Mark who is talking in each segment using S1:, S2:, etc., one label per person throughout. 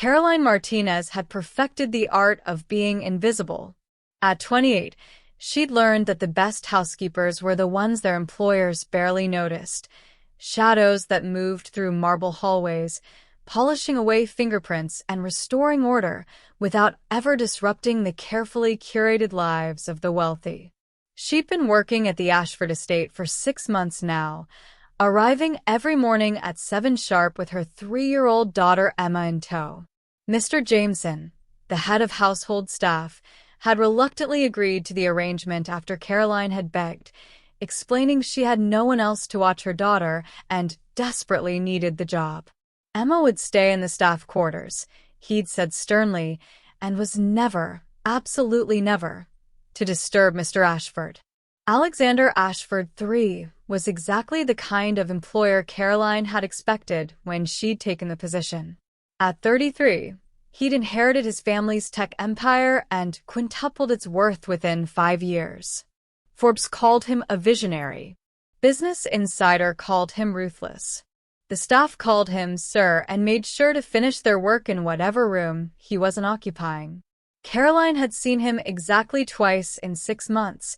S1: Caroline Martinez had perfected the art of being invisible. At 28, she'd learned that the best housekeepers were the ones their employers barely noticed, shadows that moved through marble hallways, polishing away fingerprints and restoring order without ever disrupting the carefully curated lives of the wealthy. She'd been working at the Ashford estate for 6 months now, arriving every morning at 7 sharp with her 3-year-old daughter Emma in tow. Mr. Jameson, the head of household staff, had reluctantly agreed to the arrangement after Caroline had begged, explaining she had no one else to watch her daughter and desperately needed the job. Emma would stay in the staff quarters, he'd said sternly, and was never, absolutely never, to disturb Mr. Ashford. Alexander Ashford III was exactly the kind of employer Caroline had expected when she'd taken the position. At 33, he'd inherited his family's tech empire and quintupled its worth within 5 years. Forbes called him a visionary. Business Insider called him ruthless. The staff called him Sir and made sure to finish their work in whatever room he wasn't occupying. Caroline had seen him exactly twice in 6 months,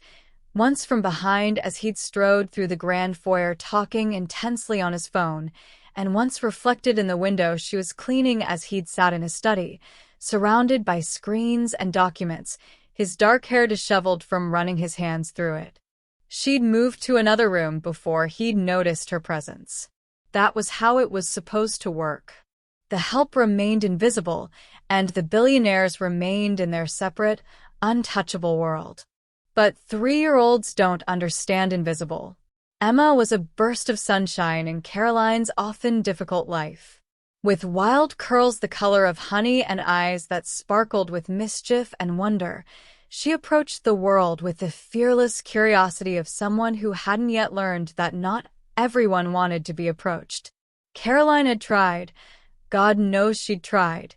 S1: once from behind as he'd strode through the grand foyer talking intensely on his phone, and once reflected in the window she was cleaning as he'd sat in his study, surrounded by screens and documents, his dark hair disheveled from running his hands through it. She'd moved to another room before he'd noticed her presence. That was how it was supposed to work. The help remained invisible, and the billionaires remained in their separate, untouchable world. But 3-year-olds don't understand invisible. Emma was a burst of sunshine in Caroline's often difficult life. With wild curls the color of honey and eyes that sparkled with mischief and wonder, she approached the world with the fearless curiosity of someone who hadn't yet learned that not everyone wanted to be approached. Caroline had tried, God knows she'd tried,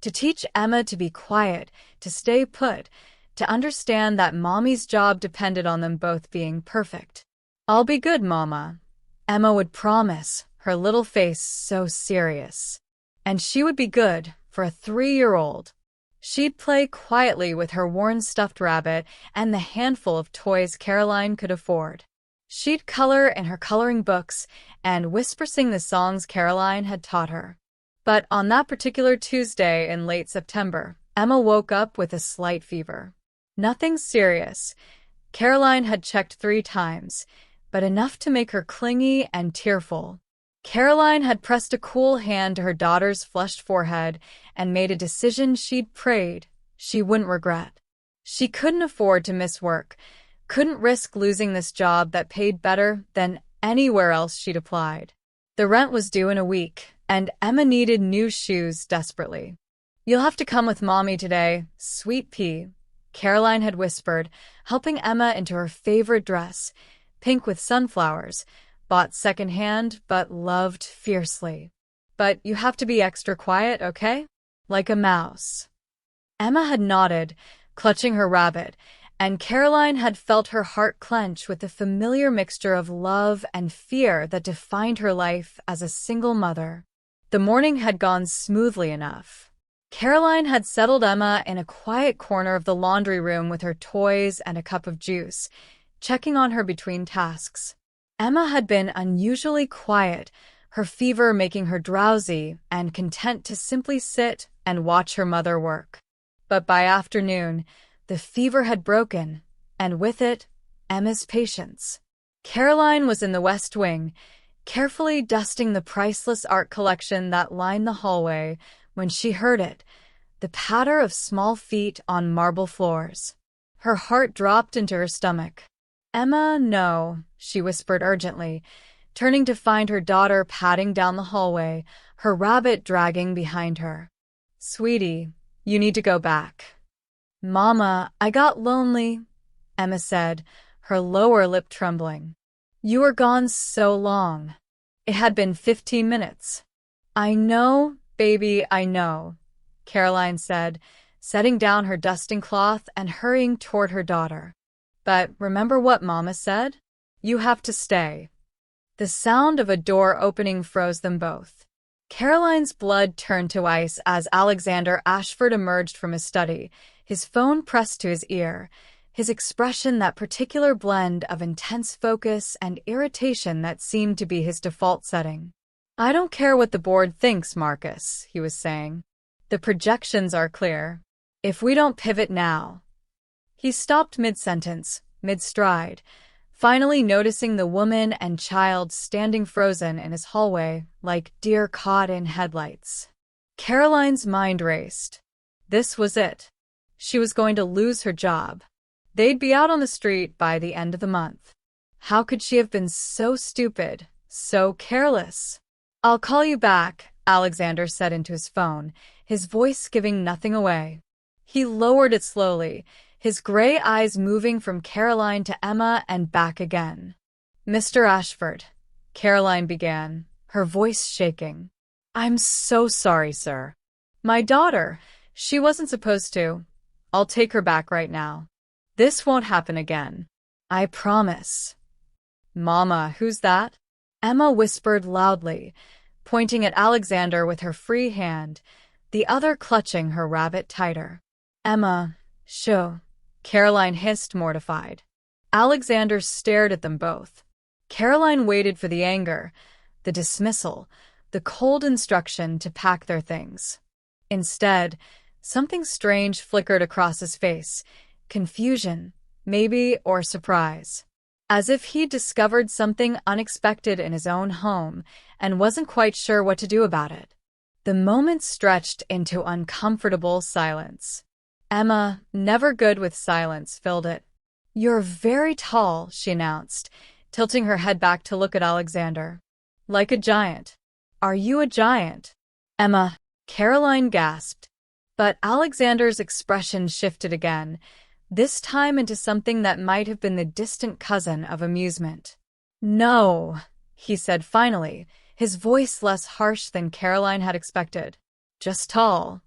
S1: to teach Emma to be quiet, to stay put, to understand that Mommy's job depended on them both being perfect. "I'll be good, Mama," Emma would promise, her little face so serious. And she would be good for a 3-year-old. She'd play quietly with her worn stuffed rabbit and the handful of toys Caroline could afford. She'd color in her coloring books and whisper sing the songs Caroline had taught her. But on that particular Tuesday in late September, Emma woke up with a slight fever. Nothing serious. Caroline had checked 3 times, but enough to make her clingy and tearful. Caroline had pressed a cool hand to her daughter's flushed forehead and made a decision she'd prayed she wouldn't regret. She couldn't afford to miss work, couldn't risk losing this job that paid better than anywhere else she'd applied. The rent was due in a week, and Emma needed new shoes desperately. "You'll have to come with Mommy today, sweet pea," Caroline had whispered, helping Emma into her favorite dress, pink with sunflowers, bought secondhand but loved fiercely. "But you have to be extra quiet, okay? Like a mouse." Emma had nodded, clutching her rabbit, and Caroline had felt her heart clench with the familiar mixture of love and fear that defined her life as a single mother. The morning had gone smoothly enough. Caroline had settled Emma in a quiet corner of the laundry room with her toys and a cup of juice, checking on her between tasks. Emma had been unusually quiet, her fever making her drowsy and content to simply sit and watch her mother work. But by afternoon, the fever had broken, and with it, Emma's patience. Caroline was in the West Wing, carefully dusting the priceless art collection that lined the hallway when she heard it, the patter of small feet on marble floors. Her heart dropped into her stomach. "Emma, no," she whispered urgently, turning to find her daughter padding down the hallway, her rabbit dragging behind her. "Sweetie, you need to go back." "Mama, I got lonely," Emma said, her lower lip trembling. "You were gone so long." It had been 15 minutes. "I know, baby, I know," Caroline said, setting down her dusting cloth and hurrying toward her daughter. "But remember what Mama said? You have to stay." The sound of a door opening froze them both. Caroline's blood turned to ice as Alexander Ashford emerged from his study, his phone pressed to his ear, his expression that particular blend of intense focus and irritation that seemed to be his default setting. "I don't care what the board thinks, Marcus," he was saying. "The projections are clear. If we don't pivot now—" He stopped mid-sentence, mid-stride, finally noticing the woman and child standing frozen in his hallway like deer caught in headlights. Caroline's mind raced. This was it. She was going to lose her job. They'd be out on the street by the end of the month. How could she have been so stupid, so careless? "I'll call you back," Alexander said into his phone, his voice giving nothing away. He lowered it slowly, his gray eyes moving from Caroline to Emma and back again. "Mr. Ashford," Caroline began, her voice shaking. "I'm so sorry, sir. My daughter, she wasn't supposed to. I'll take her back right now. This won't happen again. I promise." "Mama, who's that?" Emma whispered loudly, pointing at Alexander with her free hand, the other clutching her rabbit tighter. "Emma, shoo," Caroline hissed, mortified. Alexander stared at them both. Caroline waited for the anger, the dismissal, the cold instruction to pack their things. Instead, something strange flickered across his face, confusion, maybe, or surprise. As if he'd discovered something unexpected in his own home and wasn't quite sure what to do about it. The moment stretched into uncomfortable silence. Emma, never good with silence, filled it. "You're very tall," she announced, tilting her head back to look at Alexander. "Like a giant." "Are you a giant?" "Emma," Caroline gasped. But Alexander's expression shifted again, this time into something that might have been the distant cousin of amusement. "No," he said finally, his voice less harsh than Caroline had expected. "Just tall."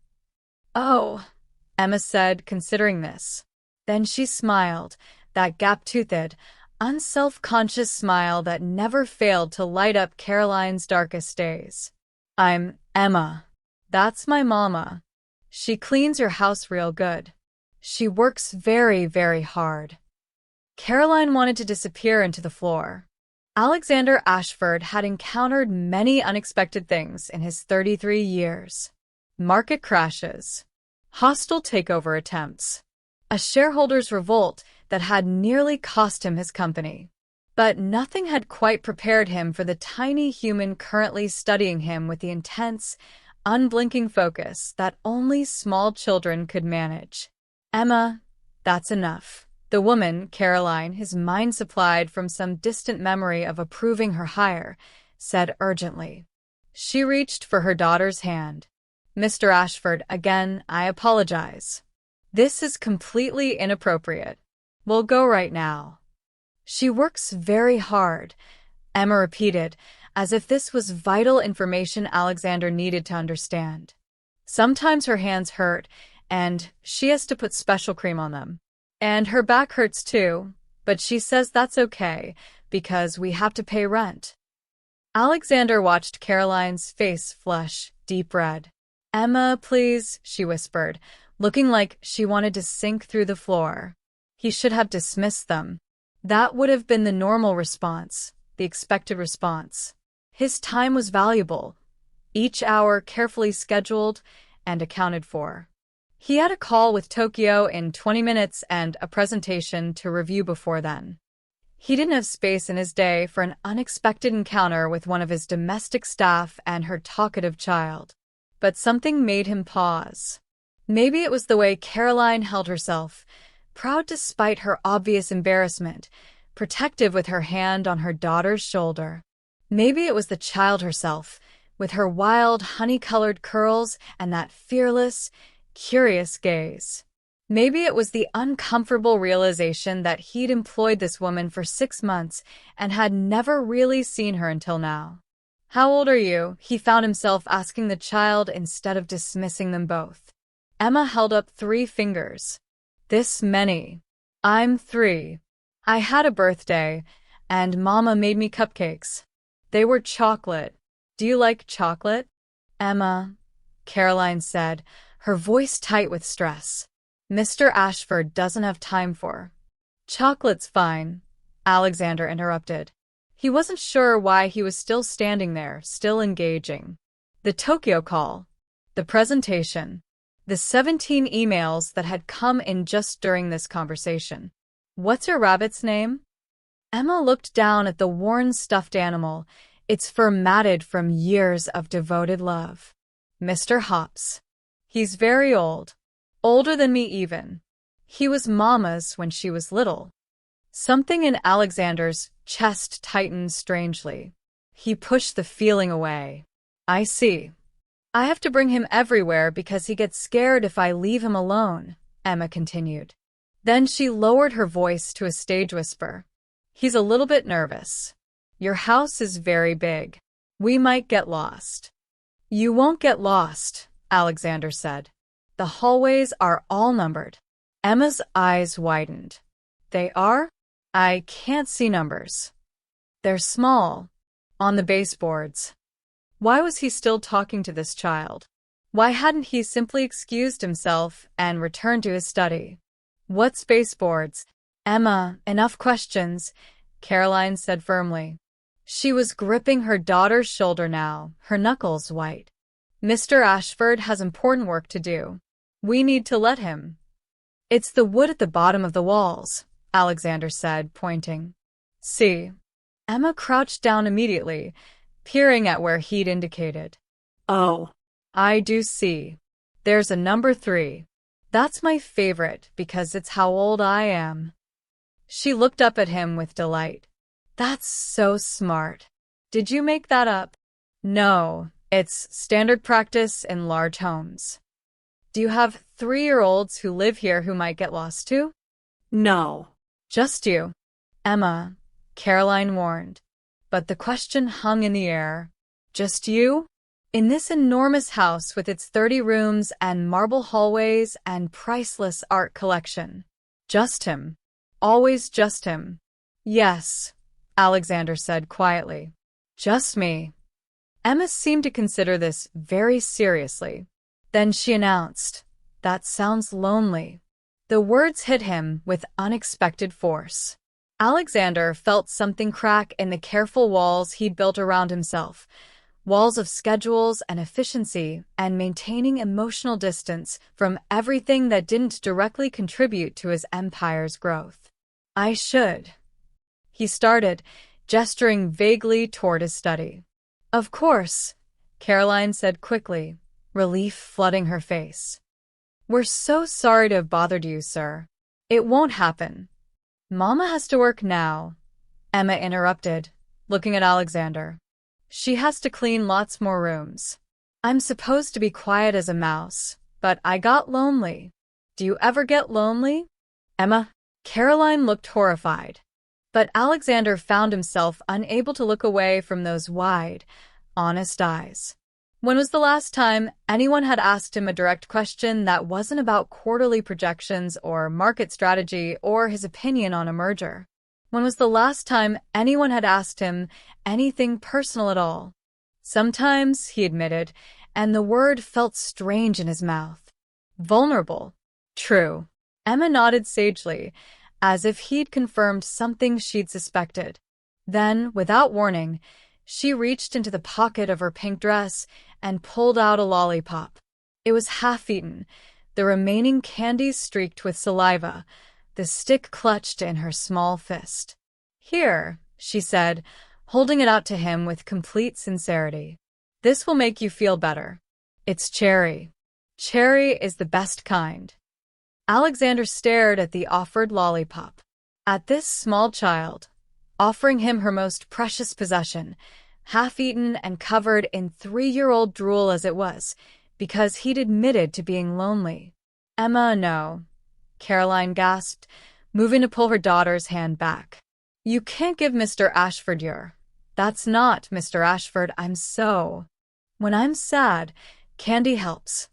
S1: "Oh," Emma said, considering this. Then she smiled, that gap-toothed, unself-conscious smile that never failed to light up Caroline's darkest days. "I'm Emma. That's my mama. She cleans your house real good. She works very, very hard." Caroline wanted to disappear into the floor. Alexander Ashford had encountered many unexpected things in his 33 years. Market crashes, hostile takeover attempts, a shareholders' revolt that had nearly cost him his company. But nothing had quite prepared him for the tiny human currently studying him with the intense, unblinking focus that only small children could manage. "Emma, that's enough." The woman, Caroline, his mind supplied from some distant memory of approving her hire, said urgently. She reached for her daughter's hand. "Mr. Ashford, again, I apologize. This is completely inappropriate. We'll go right now." "She works very hard," Emma repeated, as if this was vital information Alexander needed to understand. "Sometimes her hands hurt, and she has to put special cream on them. And her back hurts too, but she says that's okay, because we have to pay rent." Alexander watched Caroline's face flush, deep red. "Emma, please," she whispered, looking like she wanted to sink through the floor. He should have dismissed them. That would have been the normal response, the expected response. His time was valuable, each hour carefully scheduled and accounted for. He had a call with Tokyo in 20 minutes and a presentation to review before then. He didn't have space in his day for an unexpected encounter with one of his domestic staff and her talkative child. But something made him pause. Maybe it was the way Caroline held herself, proud despite her obvious embarrassment, protective with her hand on her daughter's shoulder. Maybe it was the child herself, with her wild, honey-colored curls and that fearless, curious gaze. Maybe it was the uncomfortable realization that he'd employed this woman for 6 months and had never really seen her until now. "How old are you?" he found himself asking the child instead of dismissing them both. Emma held up 3 fingers. "This many. I'm 3. I had a birthday, and Mama made me cupcakes. They were chocolate. Do you like chocolate?" Emma, Caroline said, her voice tight with stress. Mr. Ashford doesn't have time for. Chocolate's fine, Alexander interrupted. He wasn't sure why he was still standing there, still engaging. The Tokyo call, the presentation, the 17 emails that had come in just during this conversation. What's your rabbit's name? Emma looked down at the worn stuffed animal, its fur matted from years of devoted love. Mr. Hops. He's very old. Older than me even. He was Mama's when she was little. Something in Alexander's chest tightened strangely. He pushed the feeling away. I see. I have to bring him everywhere because he gets scared if I leave him alone, Emma continued. Then she lowered her voice to a stage whisper. He's a little bit nervous. Your house is very big. We might get lost. You won't get lost, Alexander said. The hallways are all numbered. Emma's eyes widened. They are? I can't see numbers. They're small, on the baseboards. Why was he still talking to this child? Why hadn't he simply excused himself and returned to his study? What's baseboards? Emma, enough questions, Caroline said firmly. She was gripping her daughter's shoulder now, her knuckles white. Mr. Ashford has important work to do. We need to let him. It's the wood at the bottom of the walls, Alexander said, pointing. See. Emma crouched down immediately, peering at where he'd indicated. Oh. I do see. There's a number 3. That's my favorite because it's how old I am. She looked up at him with delight. That's so smart. Did you make that up? No, it's standard practice in large homes. Do you have 3-year-olds who live here who might get lost too? No. Just you. Emma, Caroline warned. But the question hung in the air. Just you? In this enormous house with its 30 rooms and marble hallways and priceless art collection. Just him. Always just him. Yes, Alexander said quietly. Just me. Emma seemed to consider this very seriously. Then she announced, That sounds lonely. The words hit him with unexpected force. Alexander felt something crack in the careful walls he'd built around himself. Walls of schedules and efficiency and maintaining emotional distance from everything that didn't directly contribute to his empire's growth. I should. He started, gesturing vaguely toward his study. Of course, Caroline said quickly, relief flooding her face. We're so sorry to have bothered you, sir. It won't happen. Mama has to work now, Emma interrupted, looking at Alexander. She has to clean lots more rooms. I'm supposed to be quiet as a mouse, but I got lonely. Do you ever get lonely? Emma? Caroline looked horrified. But Alexander found himself unable to look away from those wide, honest eyes. When was the last time anyone had asked him a direct question that wasn't about quarterly projections or market strategy or his opinion on a merger? When was the last time anyone had asked him anything personal at all? Sometimes, he admitted, and the word felt strange in his mouth. Vulnerable. True. Emma nodded sagely, as if he'd confirmed something she'd suspected. Then, without warning, she reached into the pocket of her pink dress and pulled out a lollipop. It was half-eaten, the remaining candies streaked with saliva, the stick clutched in her small fist. Here, she said, holding it out to him with complete sincerity. This will make you feel better. It's cherry. Cherry is the best kind. Alexander stared at the offered lollipop. At this small child, offering him her most precious possession, half-eaten and covered in 3-year-old drool as it was, because he'd admitted to being lonely. Emma, no. Caroline gasped, moving to pull her daughter's hand back. You can't give Mr. Ashford your. That's not Mr. Ashford, I'm so. When I'm sad, candy helps.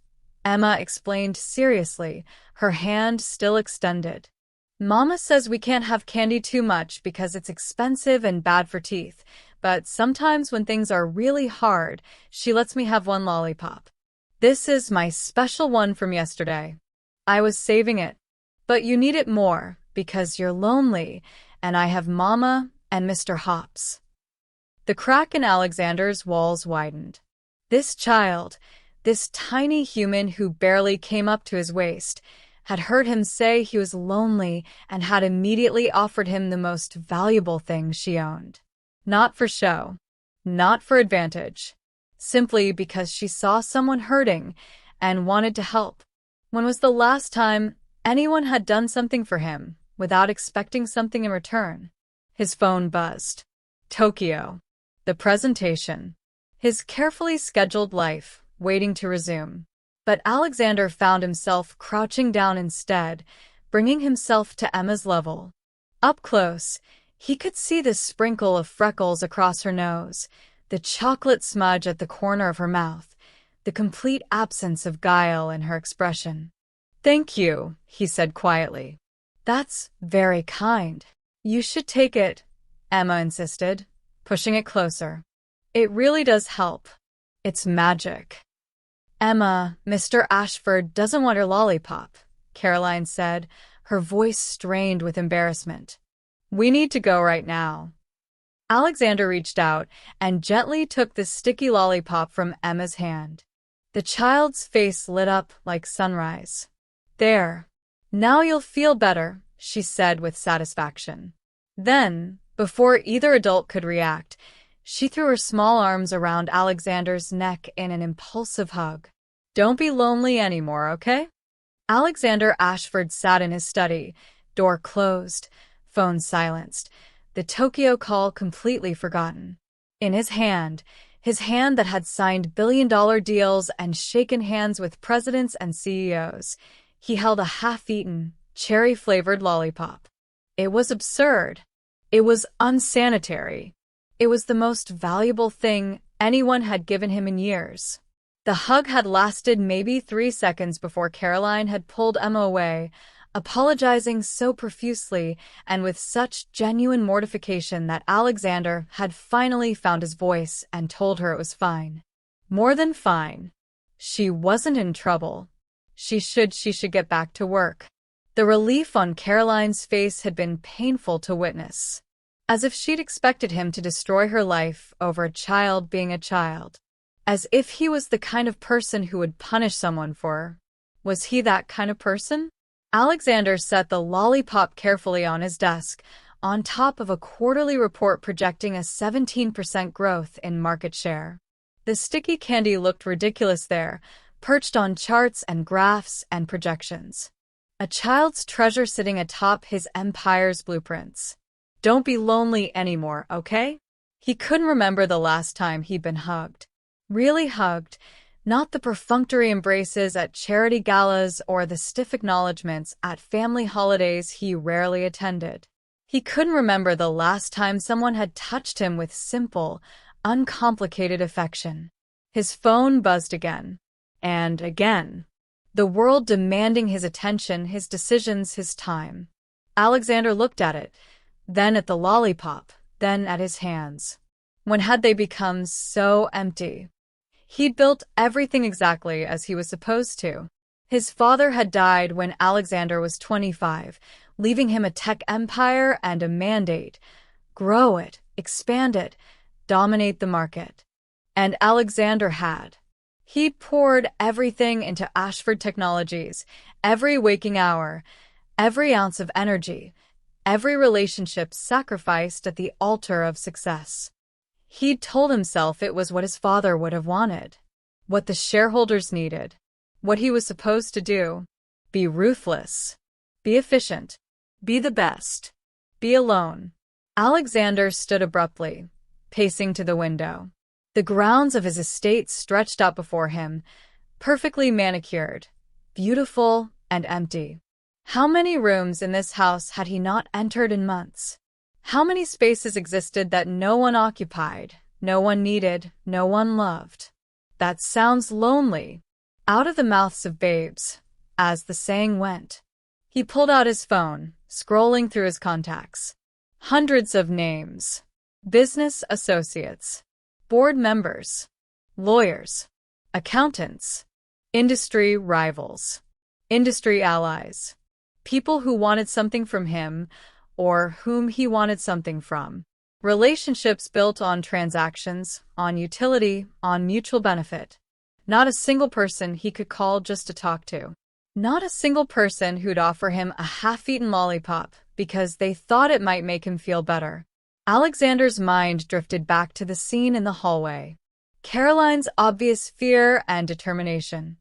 S1: Emma explained seriously, her hand still extended. Mama says we can't have candy too much because it's expensive and bad for teeth, but sometimes when things are really hard, she lets me have one lollipop. This is my special one from yesterday. I was saving it. But you need it more, because you're lonely, and I have Mama and Mr. Hops." The crack in Alexander's walls widened. This child, this tiny human who barely came up to his waist, had heard him say he was lonely and had immediately offered him the most valuable thing she owned. Not for show, not for advantage, simply because she saw someone hurting and wanted to help. When was the last time anyone had done something for him without expecting something in return? His phone buzzed. Tokyo. The presentation. His carefully scheduled life waiting to resume. But Alexander found himself crouching down instead, bringing himself to Emma's level. Up close, he could see the sprinkle of freckles across her nose, the chocolate smudge at the corner of her mouth, the complete absence of guile in her expression. "Thank you," he said quietly. "That's very kind. You should take it," Emma insisted, pushing it closer. "It really does help. It's magic." "Emma, Mr. Ashford doesn't want your lollipop," Caroline said, her voice strained with embarrassment. "We need to go right now." Alexander reached out and gently took the sticky lollipop from Emma's hand. The child's face lit up like sunrise. "There. Now you'll feel better," she said with satisfaction. Then, before either adult could react, she threw her small arms around Alexander's neck in an impulsive hug. "Don't be lonely anymore, okay?" Alexander Ashford sat in his study, door closed, phone silenced, the Tokyo call completely forgotten. In his hand that had signed billion-dollar deals and shaken hands with presidents and CEOs, he held a half-eaten, cherry-flavored lollipop. It was absurd. It was unsanitary. It was the most valuable thing anyone had given him in years. The hug had lasted maybe 3 seconds before Caroline had pulled Emma away, apologizing so profusely and with such genuine mortification that Alexander had finally found his voice and told her it was fine. More than fine. She wasn't in trouble. She should get back to work. The relief on Caroline's face had been painful to witness. As if she'd expected him to destroy her life over a child being a child. As if he was the kind of person who would punish someone for her. Was he that kind of person? Alexander set the lollipop carefully on his desk, on top of a quarterly report projecting a 17% growth in market share. The sticky candy looked ridiculous there, perched on charts and graphs and projections. A child's treasure sitting atop his empire's blueprints. Don't be lonely anymore, okay? He couldn't remember the last time he'd been hugged. Really hugged, not the perfunctory embraces at charity galas or the stiff acknowledgments at family holidays he rarely attended. He couldn't remember the last time someone had touched him with simple, uncomplicated affection. His phone buzzed again. And again. The world demanding his attention, his decisions, his time. Alexander looked at it, then at the lollipop, then at his hands. When had they become so empty? He'd built everything exactly as he was supposed to. His father had died when Alexander was 25, leaving him a tech empire and a mandate. Grow it, expand it, dominate the market. And Alexander had. He poured everything into Ashford Technologies, every waking hour, every ounce of energy, every relationship sacrificed at the altar of success. He'd told himself it was what his father would have wanted, what the shareholders needed, what he was supposed to do. Be ruthless, be efficient, be the best, be alone. Alexander stood abruptly, pacing to the window. The grounds of his estate stretched out before him, perfectly manicured, beautiful and empty. How many rooms in this house had he not entered in months? How many spaces existed that no one occupied, no one needed, no one loved? That sounds lonely. Out of the mouths of babes, as the saying went. He pulled out his phone, scrolling through his contacts. Hundreds of names. business associates, board members, lawyers, accountants, industry rivals, industry allies, people who wanted something from him or whom he wanted something from. Relationships built on transactions, on utility, on mutual benefit. Not a single person he could call just to talk to. Not a single person who'd offer him a half-eaten lollipop because they thought it might make him feel better. Alexander's mind drifted back to the scene in the hallway. Caroline's obvious fear and determination.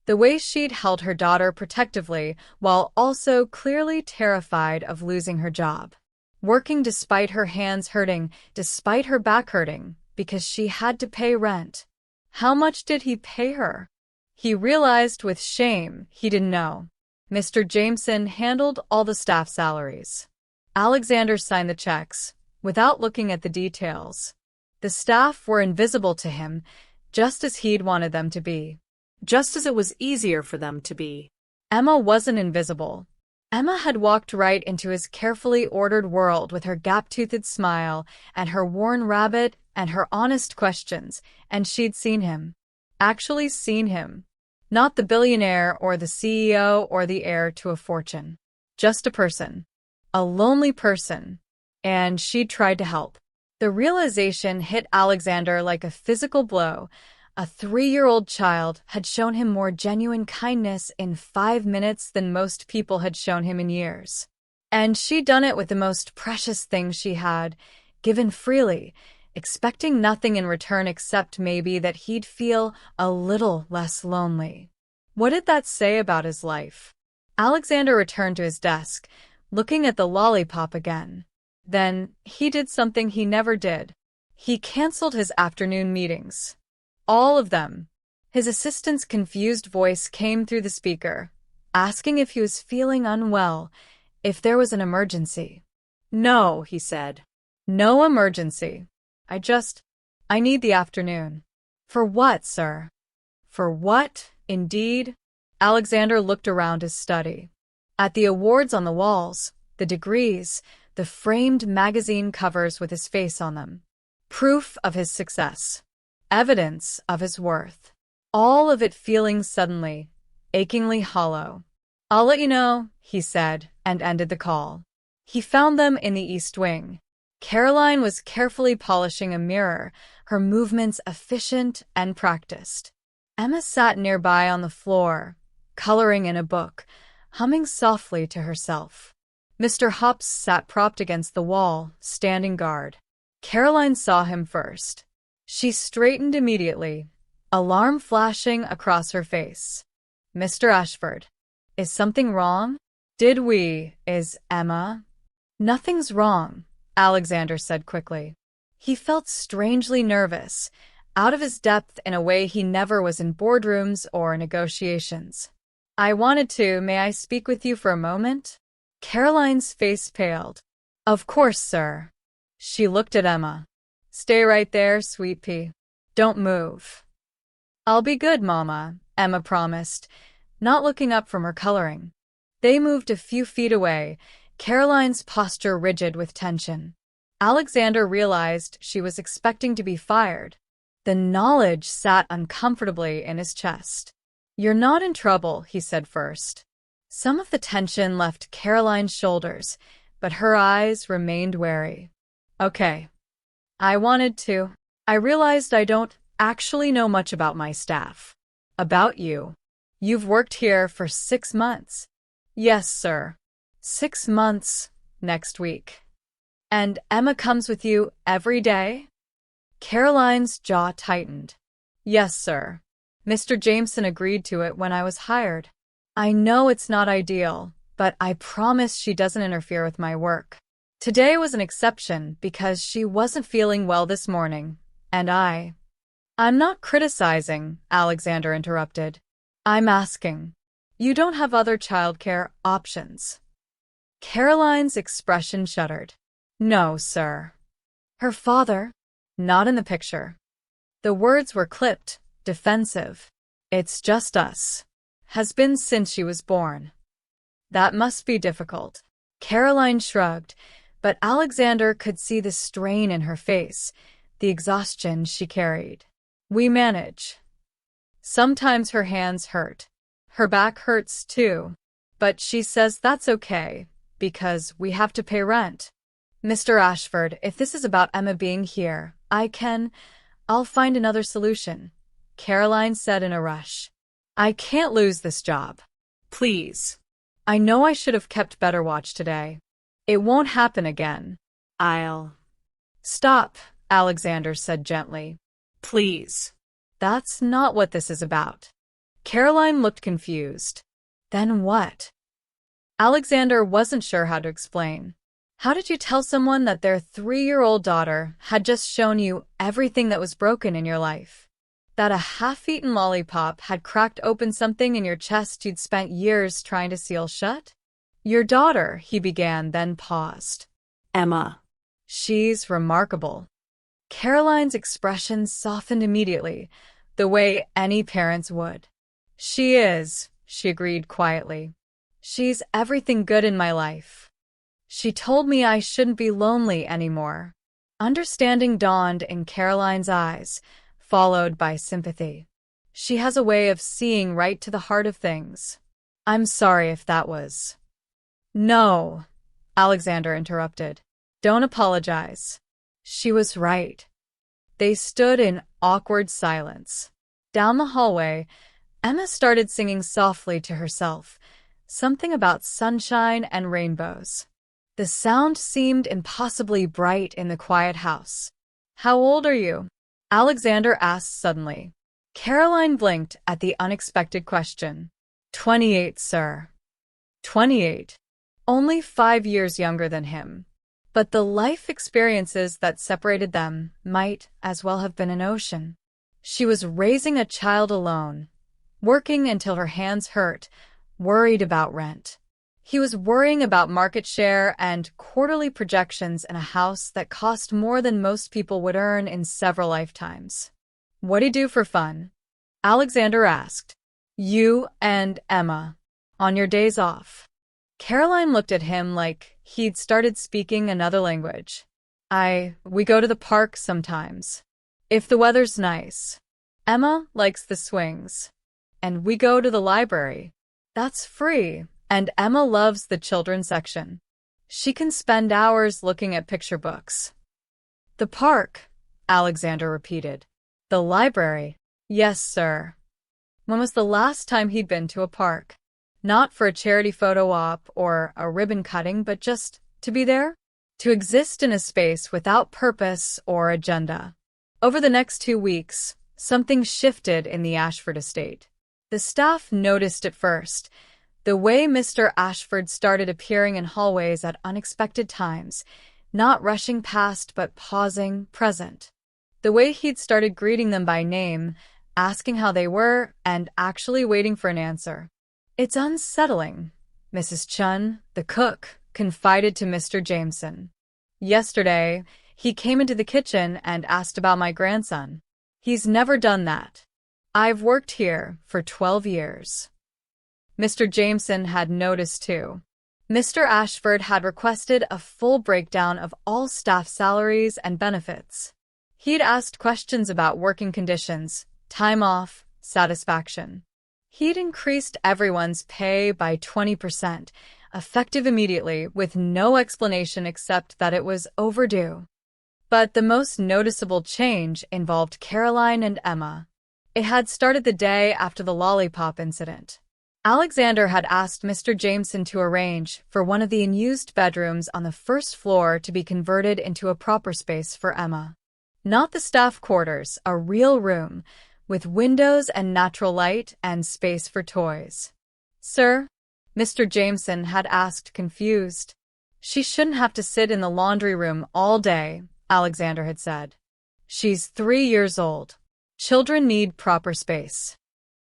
S1: The way she'd held her daughter protectively while also clearly terrified of losing her job. Working despite her hands hurting, despite her back hurting, because she had to pay rent. How much did he pay her? He realized with shame he didn't know. Mr. Jameson handled all the staff salaries. Alexander signed the checks, without looking at the details. The staff were invisible to him, just as he'd wanted them to be.
S2: Just as it was easier for them to be.
S1: Emma wasn't invisible. Emma had walked right into his carefully ordered world with her gap-toothed smile and her worn rabbit and her honest questions, and she'd seen him. Actually seen him. Not the billionaire or the CEO or the heir to a fortune. Just a person. A lonely person. And she'd tried to help. The realization hit Alexander like a physical blow. A 3-year-old child had shown him more genuine kindness in 5 minutes than most people had shown him in years. And she'd done it with the most precious thing she had, given freely, expecting nothing in return except maybe that he'd feel a little less lonely. What did that say about his life? Alexander returned to his desk, looking at the lollipop again. Then, he did something he never did. He canceled his afternoon meetings. All of them. His assistant's confused voice came through the speaker, asking if he was feeling unwell, if there was an emergency.
S2: No, he said.
S1: No emergency. I need the afternoon. For what, sir? For what, indeed? Alexander looked around his study. At the awards on the walls, the degrees, the framed magazine covers with his face on them. Proof of his success. Evidence of his worth. All of it feeling suddenly, achingly hollow. I'll let you know, he said, and ended the call. He found them in the East Wing. Caroline was carefully polishing a mirror, her movements efficient and practiced. Emma sat nearby on the floor, coloring in a book, humming softly to herself. Mr. Hops sat propped against the wall, standing guard. Caroline saw him first. She straightened immediately, alarm flashing across her face. Mr. Ashford. Is something wrong? Is Emma? Nothing's wrong, Alexander said quickly. He felt strangely nervous, out of his depth in a way he never was in boardrooms or negotiations. I wanted to, may I speak with you for a moment? Caroline's face paled. Of course, sir. She looked at Emma. Stay right there, sweet pea. Don't move. I'll be good, Mama, Emma promised, not looking up from her coloring. They moved a few feet away, Caroline's posture rigid with tension. Alexander realized she was expecting to be fired. The knowledge sat uncomfortably in his chest. You're not in trouble, he said first. Some of the tension left Caroline's shoulders, but her eyes remained wary. Okay. I realized I don't actually know much about my staff. About you. You've worked here for 6 months. Yes, sir. 6 months, next week. And Emma comes with you every day? Caroline's jaw tightened. Yes, sir. Mr. Jameson agreed to it when I was hired. I know it's not ideal, but I promise she doesn't interfere with my work. Today was an exception because she wasn't feeling well this morning, and I'm not criticizing, Alexander interrupted. I'm asking. You don't have other childcare options. Caroline's expression shuddered. No, sir. Her father? Not in the picture. The words were clipped, defensive. It's just us. Has been since she was born. That must be difficult. Caroline shrugged, but Alexander could see the strain in her face, the exhaustion she carried. "We manage." Sometimes her hands hurt. Her back hurts too. But she says that's okay, because we have to pay rent. "Mr. Ashford, if this is about Emma being here, I'll find another solution," Caroline said in a rush. "I can't lose this job.
S2: Please.
S1: I know I should have kept better watch today. It won't happen again."
S2: I'll.
S1: "Stop," Alexander said gently.
S2: Please.
S1: "That's not what this is about." Caroline looked confused. "Then what?" Alexander wasn't sure how to explain. "How did you tell someone that their 3-year-old daughter had just shown you everything that was broken in your life? That a half-eaten lollipop had cracked open something in your chest you'd spent years trying to seal shut?" "Your daughter," he began, then paused.
S2: Emma.
S1: "She's remarkable." Caroline's expression softened immediately, the way any parents would. "She is," she agreed quietly. "She's everything good in my life. She told me I shouldn't be lonely anymore." Understanding dawned in Caroline's eyes, followed by sympathy. "She has a way of seeing right to the heart of things. I'm sorry if that was—" "No," Alexander interrupted. "Don't apologize. She was right." They stood in awkward silence. Down the hallway, Emma started singing softly to herself, something about sunshine and rainbows. The sound seemed impossibly bright in the quiet house. "How old are you?" Alexander asked suddenly. Caroline blinked at the unexpected question. 28, sir." 28. Only 5 years younger than him. But the life experiences that separated them might as well have been an ocean. She was raising a child alone, working until her hands hurt, worried about rent. He was worrying about market share and quarterly projections in a house that cost more than most people would earn in several lifetimes. "What do you do for fun?" Alexander asked. "You and Emma. On your days off." Caroline looked at him like he'd started speaking another language. We go to the park sometimes. If the weather's nice. Emma likes the swings. And we go to the library. That's free, and Emma loves the children's section. She can spend hours looking at picture books. "The park," Alexander repeated. "The library." "Yes, sir." When was the last time he'd been to a park? Not for a charity photo op or a ribbon cutting, but just to be there? To exist in a space without purpose or agenda. Over the next 2 weeks, something shifted in the Ashford estate. The staff noticed it first. The way Mr. Ashford started appearing in hallways at unexpected times, not rushing past but pausing, present. The way he'd started greeting them by name, asking how they were, and actually waiting for an answer. "It's unsettling," Mrs. Chun, the cook, confided to Mr. Jameson. "Yesterday, he came into the kitchen and asked about my grandson. He's never done that. I've worked here for 12 years. Mr. Jameson had noticed too. Mr. Ashford had requested a full breakdown of all staff salaries and benefits. He'd asked questions about working conditions, time off, satisfaction. He'd increased everyone's pay by 20%, effective immediately, with no explanation except that it was overdue. But the most noticeable change involved Caroline and Emma. It had started the day after the Lollipop incident. Alexander had asked Mr. Jameson to arrange for one of the unused bedrooms on the first floor to be converted into a proper space for Emma. Not the staff quarters, a real room, with windows and natural light and space for toys. "Sir?" Mr. Jameson had asked, confused. "She shouldn't have to sit in the laundry room all day," Alexander had said. "She's 3 years old. Children need proper space."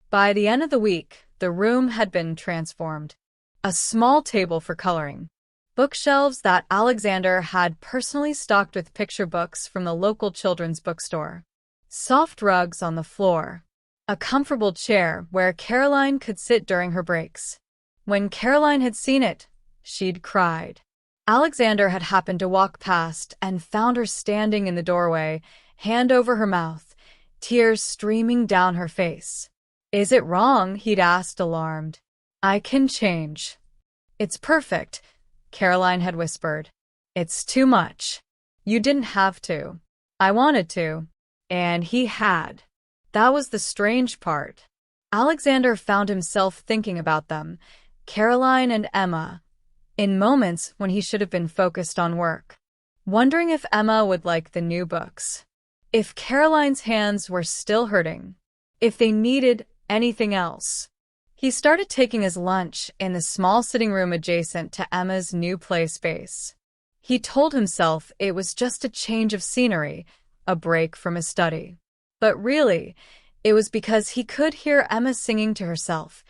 S1: By the end of the week, the room had been transformed. A small table for coloring. Bookshelves that Alexander had personally stocked with picture books from the local children's bookstore. Soft rugs on the floor. A comfortable chair where Caroline could sit during her breaks. When Caroline had seen it, she'd cried. Alexander had happened to walk past and found her standing in the doorway, hand over her mouth, tears streaming down her face. "Is it wrong?" he'd asked, alarmed. "I can change." "It's perfect," Caroline had whispered. "It's too much. You didn't have to. I wanted to." And he had. That was the strange part. Alexander found himself thinking about them, Caroline and Emma, in moments when he should have been focused on work. Wondering if Emma would like the new books. If Caroline's hands were still hurting. If they needed anything else. He started taking his lunch in the small sitting room adjacent to Emma's new play space. He told himself it was just a change of scenery, a break from his study. But really, it was because he could hear Emma singing to herself,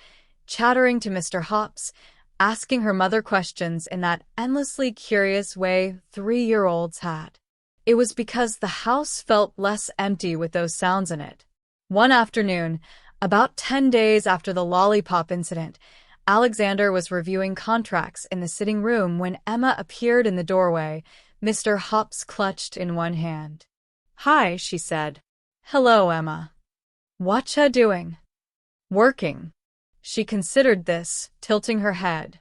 S1: chattering to Mr. Hops, asking her mother questions in that endlessly curious way 3-year-olds had. It was because the house felt less empty with those sounds in it. One afternoon, about 10 days after the Lollipop incident, Alexander was reviewing contracts in the sitting room when Emma appeared in the doorway, Mr. Hops clutched in one hand. "Hi," she said. "Hello, Emma. Whatcha doing?" "Working." She considered this, tilting her head.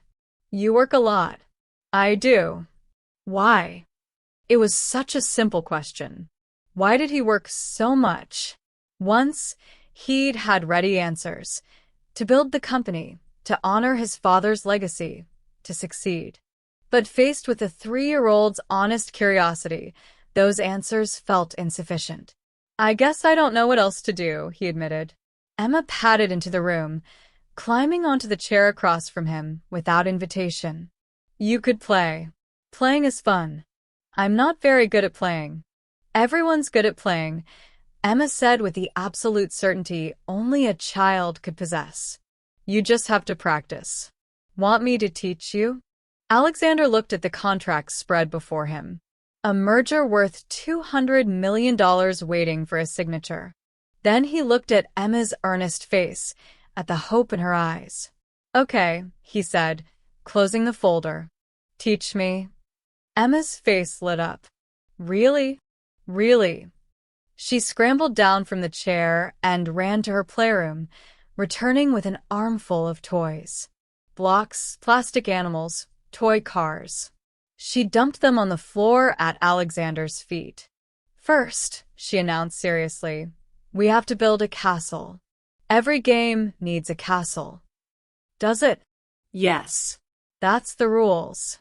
S1: "You work a lot." "I do." "Why?" It was such a simple question. Why did he work so much? Once, he'd had ready answers. To build the company, to honor his father's legacy, to succeed. But faced with a 3-year-old's honest curiosity, those answers felt insufficient. "I guess I don't know what else to do," he admitted. Emma padded into the room, climbing onto the chair across from him without invitation. "You could play. Playing is fun." "I'm not very good at playing." "Everyone's good at playing," Emma said with the absolute certainty only a child could possess. "You just have to practice." "Want me to teach you?" Alexander looked at the contract spread before him. A merger worth $200 million waiting for his signature. Then he looked at Emma's earnest face, at the hope in her eyes. "Okay," he said, closing the folder. "Teach me." Emma's face lit up. "Really? Really?" She scrambled down from the chair and ran to her playroom, returning with an armful of toys. Blocks, plastic animals, toy cars. She dumped them on the floor at Alexander's feet. "First," she announced seriously, "we have to build a castle. Every game needs a castle." "Does it?"
S2: Yes.
S1: "That's the rules."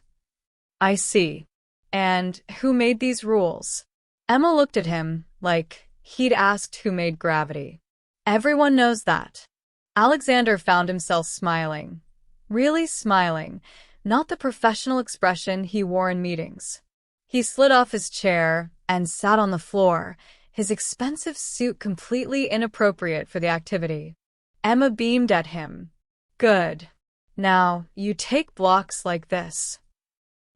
S1: "I see. And who made these rules?" Emma looked at him like he'd asked who made gravity. "Everyone knows that." Alexander found himself smiling. Really smiling, not the professional expression he wore in meetings. He slid off his chair and sat on the floor, his expensive suit completely inappropriate for the activity. Emma beamed at him. "Good. Now, you take blocks like this."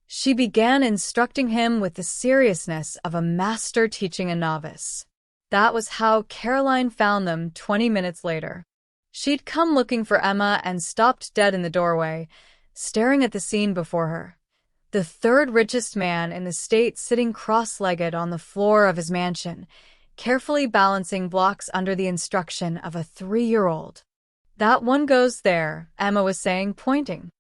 S1: She began instructing him with the seriousness of a master teaching a novice. That was how Caroline found them 20 minutes later. She'd come looking for Emma and stopped dead in the doorway, staring at the scene before her. The third richest man in the state sitting cross-legged on the floor of his mansion, carefully balancing blocks under the instruction of a 3-year-old. "That one goes there," Emma was saying, pointing.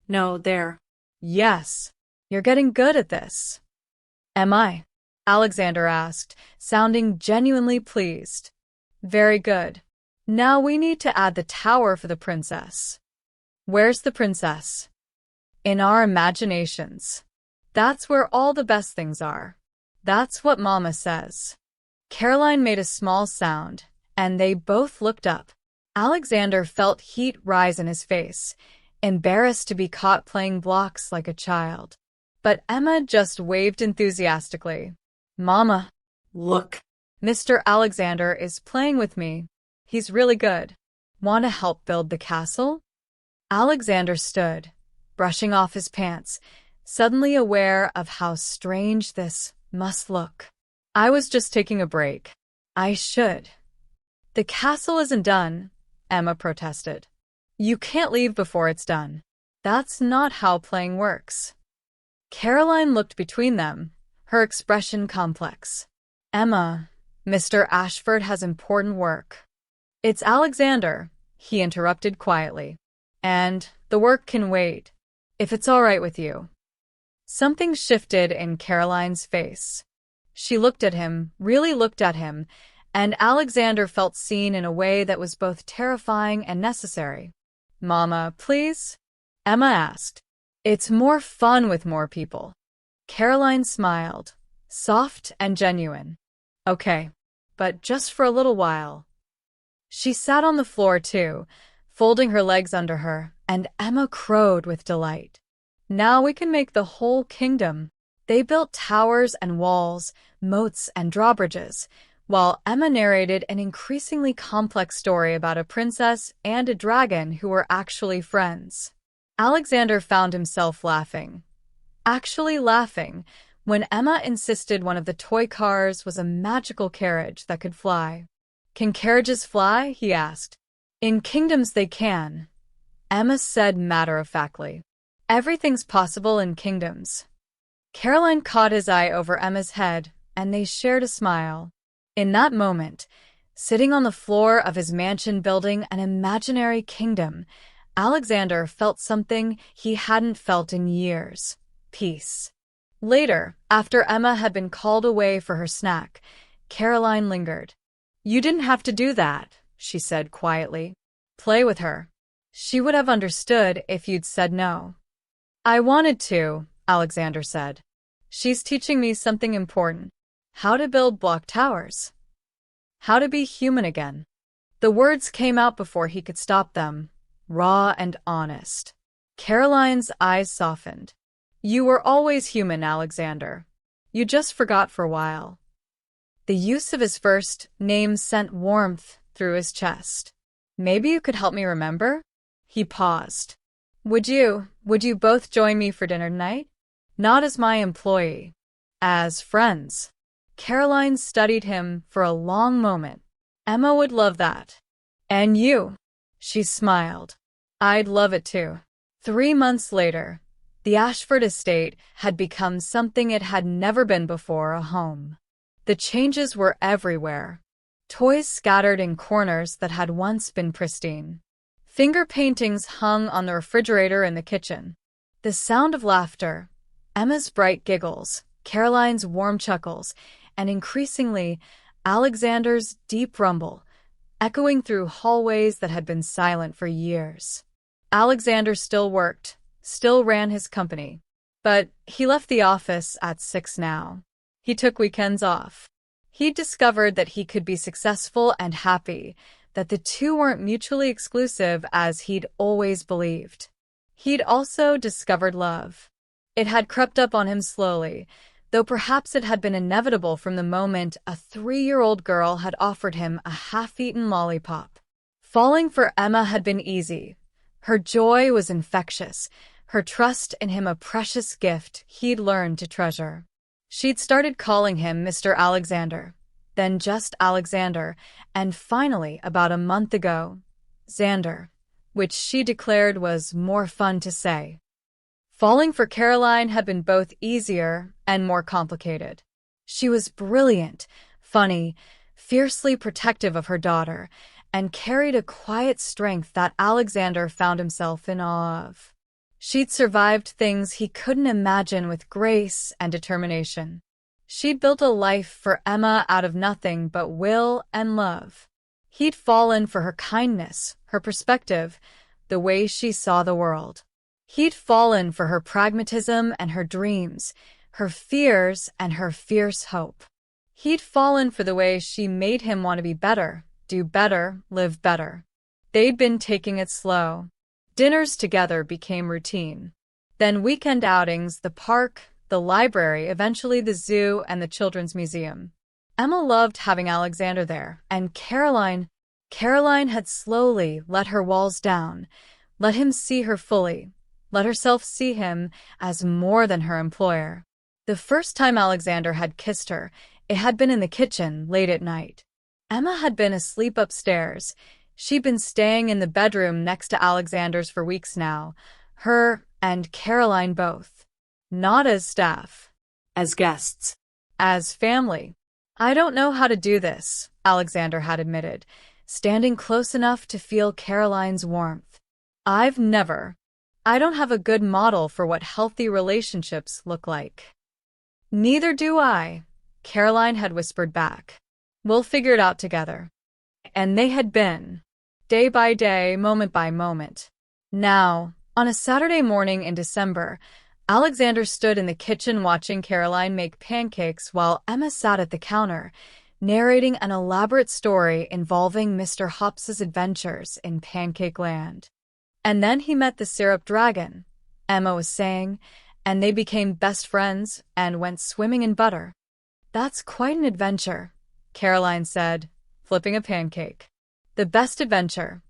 S2: No, there.
S1: "Yes. You're getting good at this." "Am I?" Alexander asked, sounding genuinely pleased. "Very good. Now we need to add the tower for the princess." "Where's the princess?" "In our imaginations. That's where all the best things are. That's what Mama says." Caroline made a small sound, and they both looked up. Alexander felt heat rise in his face, embarrassed to be caught playing blocks like a child. But Emma just waved enthusiastically. "Mama,
S2: Look.
S1: Mr. Alexander is playing with me. He's really good. Want to help build the castle?" Alexander stood, brushing off his pants, suddenly aware of how strange this must look. "I was just taking a break. I should." "The castle isn't done," Emma protested. "You can't leave before it's done. That's not how playing works." Caroline looked between them, her expression complex. Emma, Mr. Ashford has important work. It's Alexander, he interrupted quietly. And the work can wait, if it's all right with you. Something shifted in Caroline's face. She looked at him, really looked at him, and Alexander felt seen in a way that was both terrifying and necessary. Mama, please? Emma asked. It's more fun with more people. Caroline smiled, soft and genuine. Okay, but just for a little while. She sat on the floor too, folding her legs under her, and Emma crowed with delight. Now we can make the whole kingdom. They built towers and walls, moats and drawbridges, while Emma narrated an increasingly complex story about a princess and a dragon who were actually friends. Alexander found himself laughing. Actually laughing, when Emma insisted one of the toy cars was a magical carriage that could fly. Can carriages fly? He asked. In kingdoms they can, Emma said matter-of-factly. Everything's possible in kingdoms. Caroline caught his eye over Emma's head, and they shared a smile. In that moment, sitting on the floor of his mansion building an imaginary kingdom, Alexander felt something he hadn't felt in years. Peace. Later, after Emma had been called away for her snack, Caroline lingered. You didn't have to do that, she said quietly. Play with her. She would have understood if you'd said no. I wanted to, Alexander said. She's teaching me something important. How to build block towers. How to be human again. The words came out before he could stop them, raw and honest. Caroline's eyes softened. You were always human, Alexander. You just forgot for a while. The use of his first name sent warmth through his chest. Maybe you could help me remember? He paused. Would you both join me for dinner tonight? Not as my employee. As friends. Caroline studied him for a long moment. Emma would love that. And you? She smiled. I'd love it too. 3 months later, the Ashford estate had become something it had never been before, a home. The changes were everywhere. Toys scattered in corners that had once been pristine. Finger paintings hung on the refrigerator in the kitchen. The sound of laughter, Emma's bright giggles, Caroline's warm chuckles, and increasingly, Alexander's deep rumble, echoing through hallways that had been silent for years. Alexander still worked, still ran his company. But he left the office at 6 now. He took weekends off. He'd discovered that he could be successful and happy, that the two weren't mutually exclusive as he'd always believed. He'd also discovered love. It had crept up on him slowly, though perhaps it had been inevitable from the moment a 3-year-old girl had offered him a half-eaten lollipop. Falling for Emma had been easy. Her joy was infectious, her trust in him a precious gift he'd learned to treasure. She'd started calling him Mr. Alexander, then just Alexander, and finally, about a month ago, Xander, which she declared was more fun to say. Falling for Caroline had been both easier and more complicated. She was brilliant, funny, fiercely protective of her daughter, and carried a quiet strength that Alexander found himself in awe of. She'd survived things he couldn't imagine with grace and determination. She'd built a life for Emma out of nothing but will and love. He'd fallen for her kindness, her perspective, the way she saw the world. He'd fallen for her pragmatism and her dreams, her fears and her fierce hope. He'd fallen for the way she made him want to be better, do better, live better. They'd been taking it slow. Dinners together became routine. Then weekend outings, the park, the library, eventually the zoo and the children's museum. Emma loved having Alexander there, and Caroline had slowly let her walls down, let him see her fully, let herself see him as more than her employer. The first time Alexander had kissed her, it had been in the kitchen late at night. Emma had been asleep upstairs. She'd been staying in the bedroom next to Alexander's for weeks now, her and Caroline both. Not as staff.
S2: As guests.
S1: As family. I don't know how to do this, Alexander had admitted, standing close enough to feel Caroline's warmth. I've never. I don't have a good model for what healthy relationships look like. Neither do I, Caroline had whispered back. We'll figure it out together. And they had been. Day by day, moment by moment. Now, on a Saturday morning in December, Alexander stood in the kitchen watching Caroline make pancakes while Emma sat at the counter, narrating an elaborate story involving Mr. Hops's adventures in Pancake Land. And then he met the syrup dragon, Emma was saying, and they became best friends and went swimming in butter. That's quite an adventure, Caroline said, flipping a pancake. The best adventure,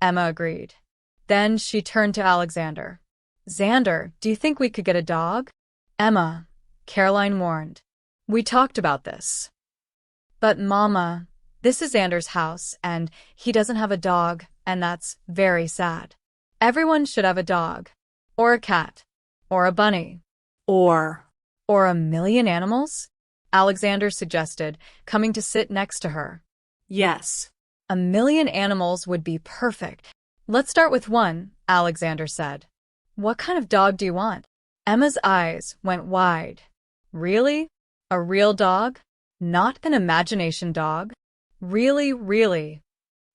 S1: Emma agreed. Then she turned to Alexander. Xander, do you think we could get a dog? Emma, Caroline warned. We talked about this. But Mama, this is Xander's house, and he doesn't have a dog, and that's very sad. Everyone should have a dog. Or a cat. Or a bunny.
S2: Or
S1: a million animals? Alexander suggested, coming to sit next to her.
S2: Yes.
S1: A million animals would be perfect. Let's start with one, Alexander said. What kind of dog do you want? Emma's eyes went wide. Really? A real dog? Not an imagination dog? Really, really?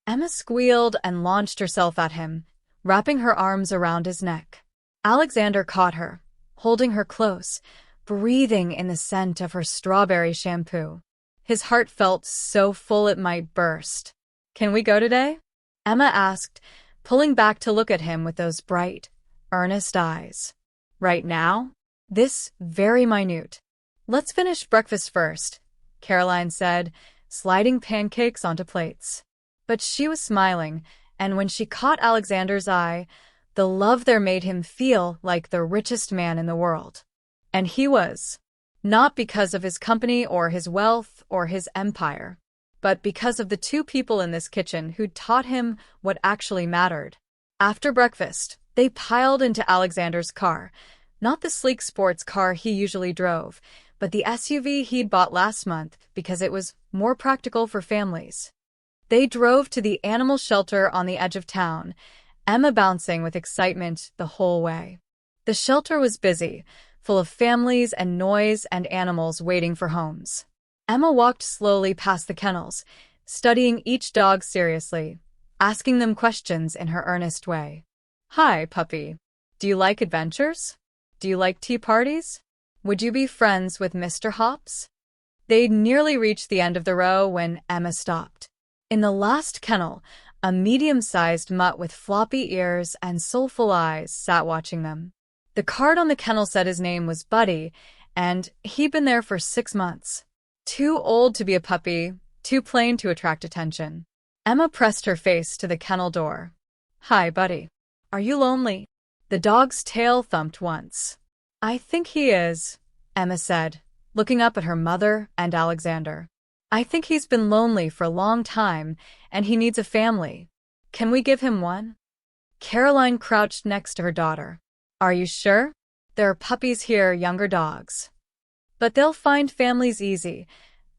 S1: Emma squealed and launched herself at him, wrapping her arms around his neck. Alexander caught her, holding her close, breathing in the scent of her strawberry shampoo. His heart felt so full it might burst. Can we go today? Emma asked, pulling back to look at him with those bright, earnest eyes. Right now? This very minute. Let's finish breakfast first, Caroline said, sliding pancakes onto plates. But she was smiling, and when she caught Alexander's eye, the love there made him feel like the richest man in the world. And he was. Not because of his company or his wealth or his empire, but because of the two people in this kitchen who'd taught him what actually mattered. After breakfast, they piled into Alexander's car, not the sleek sports car he usually drove, but the SUV he'd bought last month because it was more practical for families. They drove to the animal shelter on the edge of town, Emma bouncing with excitement the whole way. The shelter was busy, full of families and noise and animals waiting for homes. Emma walked slowly past the kennels, studying each dog seriously, asking them questions in her earnest way. Hi, puppy. Do you like adventures? Do you like tea parties? Would you be friends with Mr. Hops? They'd nearly reached the end of the row when Emma stopped. In the last kennel, a medium-sized mutt with floppy ears and soulful eyes sat watching them. The card on the kennel said his name was Buddy, and he'd been there for 6 months. Too old to be a puppy, too plain to attract attention. Emma pressed her face to the kennel door. Hi, Buddy. Are you lonely? The dog's tail thumped once. I think he is, Emma said, looking up at her mother and Alexander. I think he's been lonely for a long time, and he needs a family. Can we give him one? Caroline crouched next to her daughter. Are you sure? There are puppies here, younger dogs. But they'll find families easy,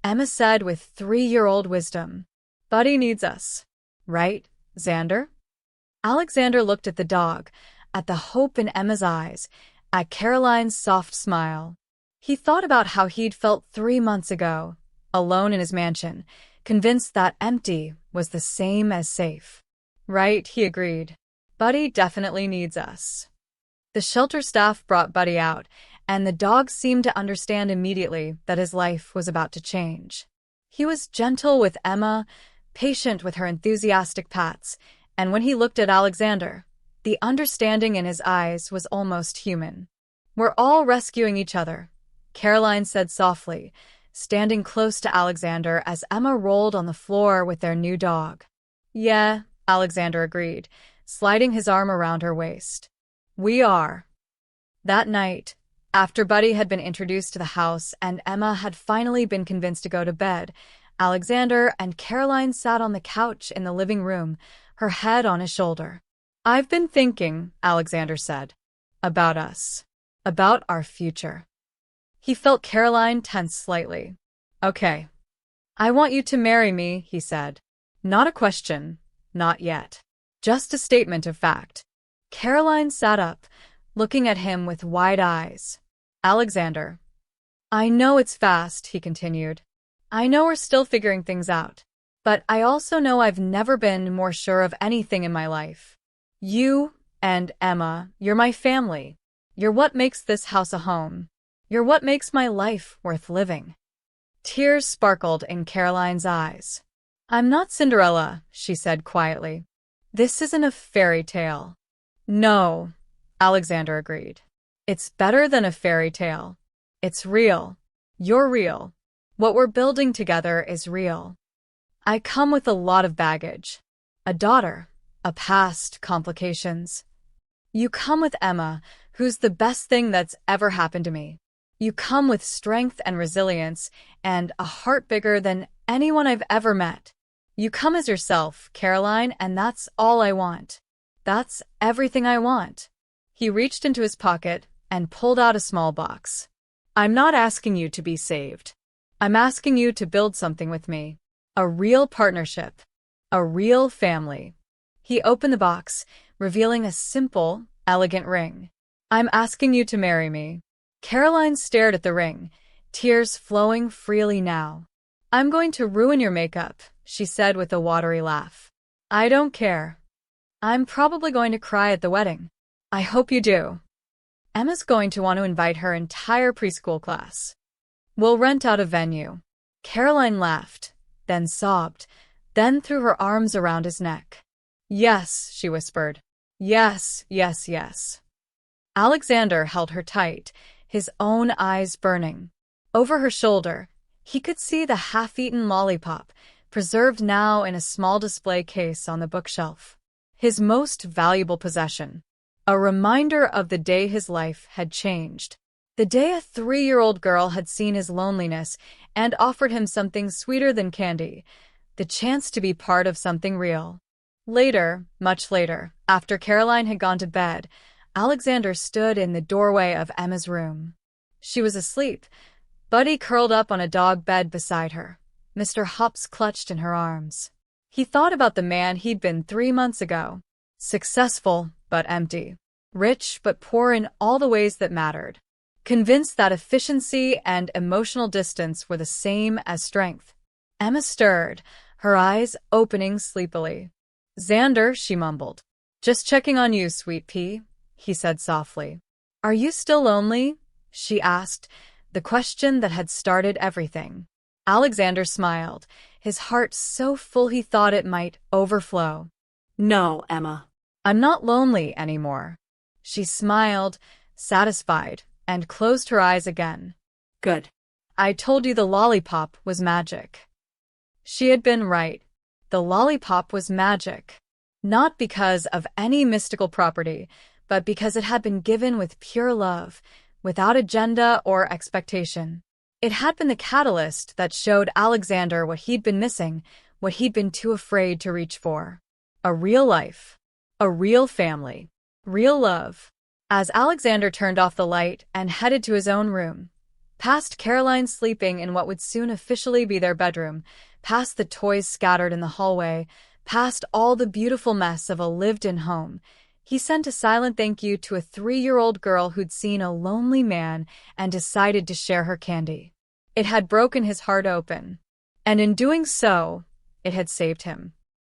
S1: Emma said with 3-year-old wisdom. Buddy needs us. Right, Xander? Alexander looked at the dog, at the hope in Emma's eyes, at Caroline's soft smile. He thought about how he'd felt 3 months ago, alone in his mansion, convinced that empty was the same as safe. Right, he agreed. Buddy definitely needs us. The shelter staff brought Buddy out, and the dog seemed to understand immediately that his life was about to change. He was gentle with Emma, patient with her enthusiastic pats, and when he looked at Alexander, the understanding in his eyes was almost human. We're all rescuing each other, Caroline said softly, standing close to Alexander as Emma rolled on the floor with their new dog. Yeah, Alexander agreed, sliding his arm around her waist. We are. That night, after Buddy had been introduced to the house and Emma had finally been convinced to go to bed, Alexander and Caroline sat on the couch in the living room, her head on his shoulder. I've been thinking, Alexander said, about us. About our future. He felt Caroline tense slightly. Okay. I want you to marry me, he said. Not a question. Not yet. Just a statement of fact. Caroline sat up, looking at him with wide eyes. Alexander. I know it's fast, he continued. I know we're still figuring things out. But I also know I've never been more sure of anything in my life. You and Emma, you're my family. You're what makes this house a home. You're what makes my life worth living. Tears sparkled in Caroline's eyes. I'm not Cinderella, she said quietly. This isn't a fairy tale. No, Alexander agreed. It's better than a fairy tale. It's real. You're real. What we're building together is real. I come with a lot of baggage. A daughter, a past, complications. You come with Emma, who's the best thing that's ever happened to me. You come with strength and resilience and a heart bigger than anyone I've ever met. You come as yourself, Caroline, and that's all I want. That's everything I want. He reached into his pocket and pulled out a small box. I'm not asking you to be saved. I'm asking you to build something with me. A real partnership. A real family. He opened the box, revealing a simple, elegant ring. I'm asking you to marry me. Caroline stared at the ring, tears flowing freely now. I'm going to ruin your makeup, she said with a watery laugh. I don't care. I'm probably going to cry at the wedding. I hope you do. Emma's going to want to invite her entire preschool class. We'll rent out a venue. Caroline laughed, then sobbed, then threw her arms around his neck. Yes, she whispered. Yes, yes, yes. Alexander held her tight, his own eyes burning. Over her shoulder, he could see the half-eaten lollipop, preserved now in a small display case on the bookshelf. His most valuable possession. A reminder of the day his life had changed. The day a 3-year-old girl had seen his loneliness and offered him something sweeter than candy, the chance to be part of something real. Later, much later, after Caroline had gone to bed, Alexander stood in the doorway of Emma's room. She was asleep, Buddy curled up on a dog bed beside her, Mr. Hops clutched in her arms. He thought about the man he'd been 3 months ago. Successful, but empty. Rich, but poor in all the ways that mattered. Convinced that efficiency and emotional distance were the same as strength. Emma stirred, her eyes opening sleepily. Xander, she mumbled. Just checking on you, sweet pea, he said softly. Are you still lonely? She asked, the question that had started everything. Alexander smiled, his heart so full he thought it might overflow.
S2: No, Emma.
S1: I'm not lonely anymore. She smiled, satisfied, and closed her eyes again.
S2: Good.
S1: I told you the lollipop was magic. She had been right. The lollipop was magic. Not because of any mystical property, but because it had been given with pure love, without agenda or expectation. It had been the catalyst that showed Alexander what he'd been missing, what he'd been too afraid to reach for. A real life. A real family. Real love. As Alexander turned off the light and headed to his own room, past Caroline sleeping in what would soon officially be their bedroom, past the toys scattered in the hallway, past all the beautiful mess of a lived-in home, he sent a silent thank you to a 3-year-old girl who'd seen a lonely man and decided to share her candy. It had broken his heart open, and in doing so, it had saved him.